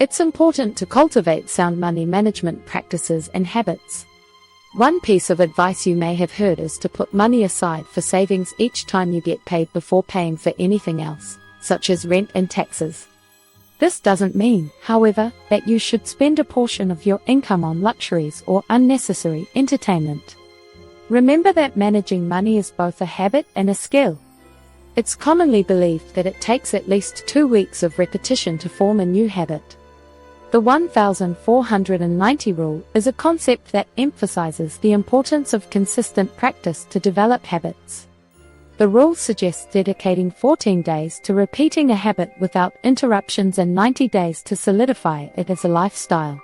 It's important to cultivate sound money management practices and habits. One piece of advice you may have heard is to put money aside for savings each time you get paid before paying for anything else, such as rent and taxes. This doesn't mean, however, that you should spend a portion of your income on luxuries or unnecessary entertainment. Remember that managing money is both a habit and a skill. It's commonly believed that it takes at least 2 weeks of repetition to form a new habit. The 1490 rule is a concept that emphasizes the importance of consistent practice to develop habits. The rule suggests dedicating 14 days to repeating a habit without interruptions and 90 days to solidify it as a lifestyle.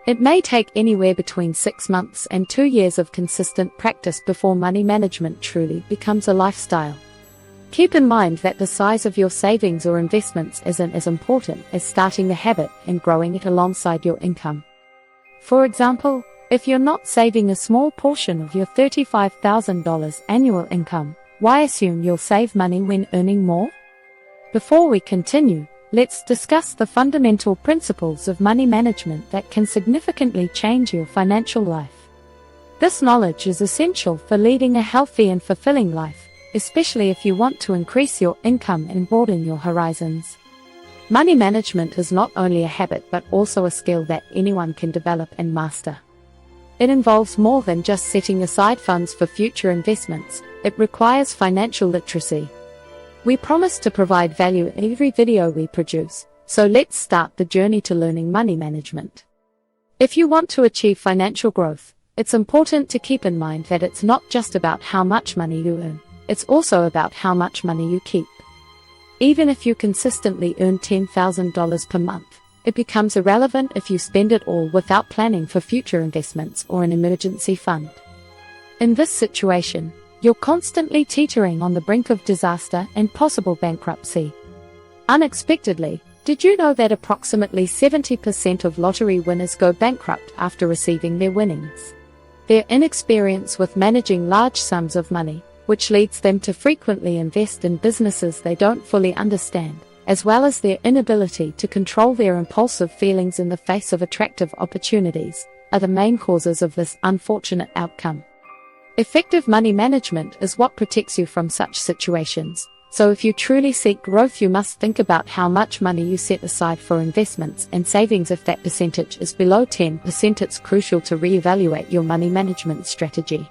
It may take anywhere between 6 months and 2 years of consistent practice before money management truly becomes a lifestyle. Keep in mind that the size of your savings or investments isn't as important as starting the habit and growing it alongside your income. For example, if you're not saving a small portion of your $35,000 annual income, why assume you'll save money when earning more? Before we continue, let's discuss the fundamental principles of money management that can significantly change your financial life. This knowledge is essential for leading a healthy and fulfilling life, especially if you want to increase your income and broaden your horizons. Money management is not only a habit but also a skill that anyone can develop and master. It involves more than just setting aside funds for future investments. It requires financial literacy. We promise to provide value in every video we produce, so let's start the journey to learning money management. If you want to achieve financial growth, it's important to keep in mind that it's not just about how much money you earn. It's also about how much money you keep. Even if you consistently earn $10,000 per month, it becomes irrelevant if you spend it all without planning for future investments or an emergency fund. In this situation, you're constantly teetering on the brink of disaster and possible bankruptcy. Unexpectedly, did you know that approximately 70% of lottery winners go bankrupt after receiving their winnings? Their inexperience with managing large sums of money, which leads them to frequently invest in businesses they don't fully understand, as well as their inability to control their impulsive feelings in the face of attractive opportunities, are the main causes of this unfortunate outcome. Effective money management is what protects you from such situations, so if you truly seek growth, you must think about how much money you set aside for investments and savings. If that percentage is below 10%, it's crucial to reevaluate your money management strategy.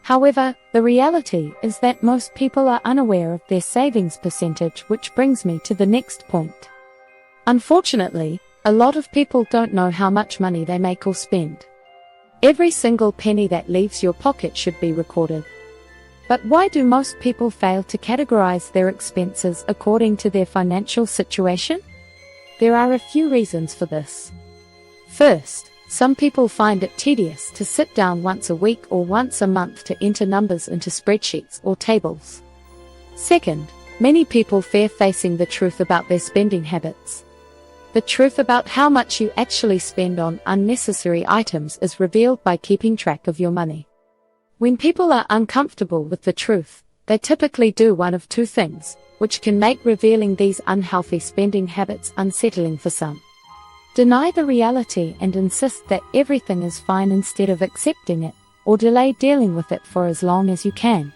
However, the reality is that most people are unaware of their savings percentage, which brings me to the next point. Unfortunately, a lot of people don't know how much money they make or spend. Every single penny that leaves your pocket should be recorded. But why do most people fail to categorize their expenses according to their financial situation? There are a few reasons for this. First, some people find it tedious to sit down once a week or once a month to enter numbers into spreadsheets or tables. Second, many people fear facing the truth about their spending habits. The truth about how much you actually spend on unnecessary items is revealed by keeping track of your money. When people are uncomfortable with the truth, they typically do one of two things, which can make revealing these unhealthy spending habits unsettling for some. Deny the reality and insist that everything is fine instead of accepting it, or delay dealing with it for as long as you can.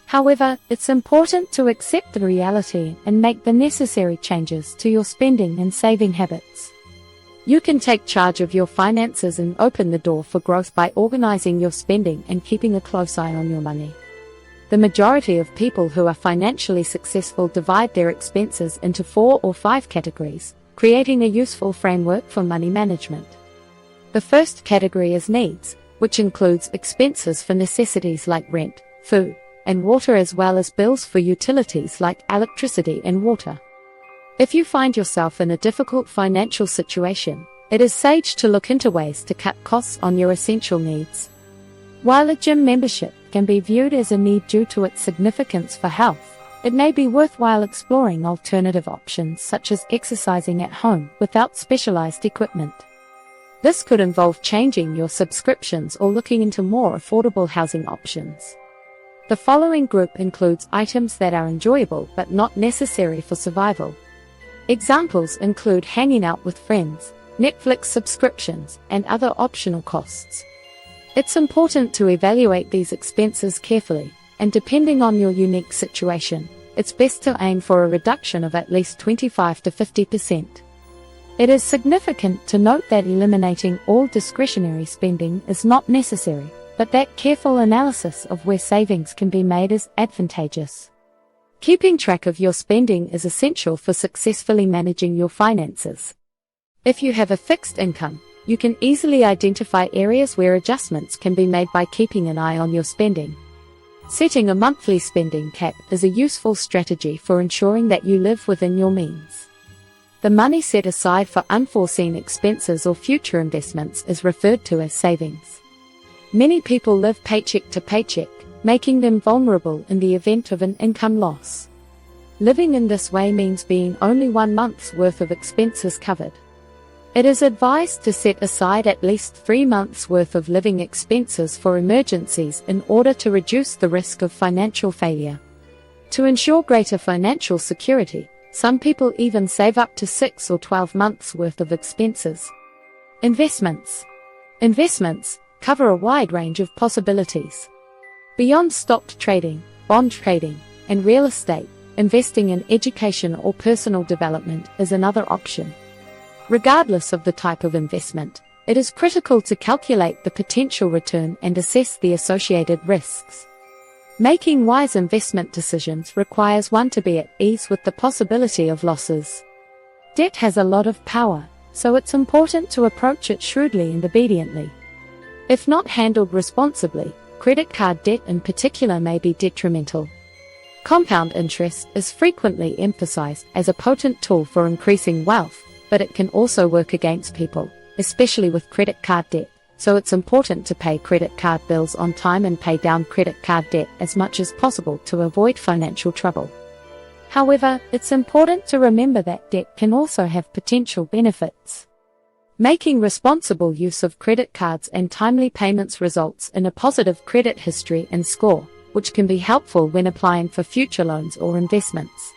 However, it's important to accept the reality and make the necessary changes to your spending and saving habits. You can take charge of your finances and open the door for growth by organizing your spending and keeping a close eye on your money. The majority of people who are financially successful divide their expenses into 4 or 5 categories, creating a useful framework for money management. The first category is needs, which includes expenses for necessities like rent, food, and water, as well as bills for utilities like electricity and water. If you find yourself in a difficult financial situation, it is sage to look into ways to cut costs on your essential needs. While a gym membership can be viewed as a need due to its significance for health, it may be worthwhile exploring alternative options such as exercising at home without specialized equipment. This could involve changing your subscriptions or looking into more affordable housing options. The following group includes items that are enjoyable but not necessary for survival. Examples include hanging out with friends, Netflix subscriptions, and other optional costs. It's important to evaluate these expenses carefully, and depending on your unique situation, it's best to aim for a reduction of at least 25 to 50%. It is significant to note that eliminating all discretionary spending is not necessary, but that careful analysis of where savings can be made is advantageous. Keeping track of your spending is essential for successfully managing your finances. If you have a fixed income, you can easily identify areas where adjustments can be made by keeping an eye on your spending. Setting a monthly spending cap is a useful strategy for ensuring that you live within your means. The money set aside for unforeseen expenses or future investments is referred to as savings. Many people live paycheck to paycheck, making them vulnerable in the event of an income loss. Living in this way means being only 1 month's worth of expenses covered. It is advised to set aside at least 3 months' worth of living expenses for emergencies in order to reduce the risk of financial failure. To ensure greater financial security, some people even save up to 6 or 12 months' worth of expenses. Investments. Investments cover a wide range of possibilities. Beyond stock trading, bond trading, and real estate, investing in education or personal development is another option. Regardless of the type of investment, it is critical to calculate the potential return and assess the associated risks. Making wise investment decisions requires one to be at ease with the possibility of losses. Debt has a lot of power, so it's important to approach it shrewdly and obediently. If not handled responsibly, credit card debt in particular may be detrimental. Compound interest is frequently emphasized as a potent tool for increasing wealth, but it can also work against people, especially with credit card debt, so it's important to pay credit card bills on time and pay down credit card debt as much as possible to avoid financial trouble. However, it's important to remember that debt can also have potential benefits. Making responsible use of credit cards and timely payments results in a positive credit history and score, which can be helpful when applying for future loans or investments.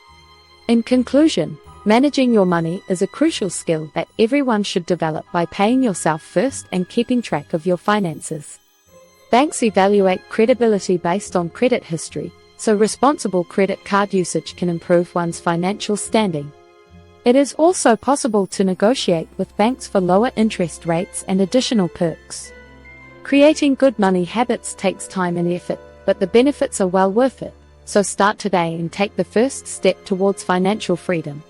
In conclusion, managing your money is a crucial skill that everyone should develop by paying yourself first and keeping track of your finances. Banks evaluate credibility based on credit history, so responsible credit card usage can improve one's financial standing. It is also possible to negotiate with banks for lower interest rates and additional perks. Creating good money habits takes time and effort, but the benefits are well worth it, so start today and take the first step towards financial freedom.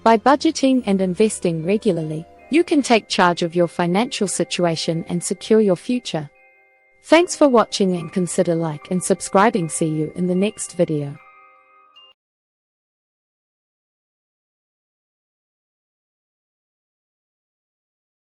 By budgeting and investing regularly, you can take charge of your financial situation and secure your future. Thanks for watching and consider like and subscribing. See you in the next video.